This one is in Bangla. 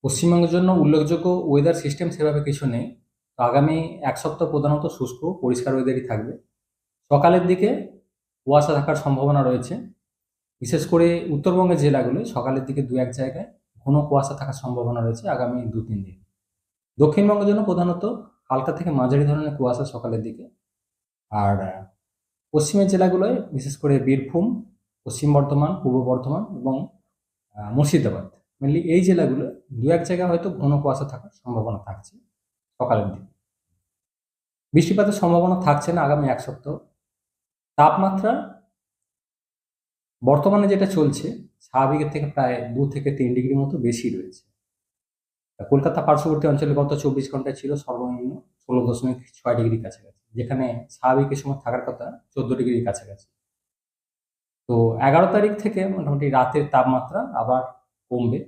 পশ্চিমবঙ্গের জন্য উল্লেখযোগ্য ওয়েদার সিস্টেম সেভাবে কিছু নেই। তো আগামী ১ সপ্তাহ প্রধানত শুষ্ক, পরিষ্কার ওয়েদারই থাকবে। সকালের দিকে কুয়াশা থাকার সম্ভাবনা রয়েছে। বিশেষ করে উত্তরবঙ্গের জেলাগুলোয় সকালের দিকে ২-১ জায়গায় ঘন কুয়াশা থাকার সম্ভাবনা রয়েছে আগামী ২-৩ দিন। দক্ষিণবঙ্গের জন্য প্রধানত হালকা থেকে মাঝারি ধরনের কুয়াশা সকালের দিকে। আর পশ্চিমের জেলাগুলোয় বিশেষ করে বীরভূম, পশ্চিম বর্ধমান, পূর্ব বর্ধমান এবং মুর্শিদাবাদ, মেনলি এই জেলাগুলো ২-১ জায়গায় হয়তো ঘন কুয়াশা থাকার সম্ভাবনা থাকছে সকালের দিকে। বৃষ্টিপাতের সম্ভাবনা থাকছে না আগামী ১ সপ্তাহ। তাপমাত্রা বর্তমানে যেটা চলছে স্বাভাবিকের থেকে প্রায় ২ থেকে ৩ ডিগ্রি মতো বেশি রয়েছে। কলকাতা পার্শ্ববর্তী অঞ্চলে গত ২৪ ঘন্টায় ছিল সর্বনিম্ন ১৬.৬ ডিগ্রির কাছাকাছি, যেখানে স্বাভাবিকের সময় থাকার কথা ১৪ ডিগ্রির কাছাকাছি। তো ১১ তারিখ থেকে মোটামুটি রাতের তাপমাত্রা আবার কমবে।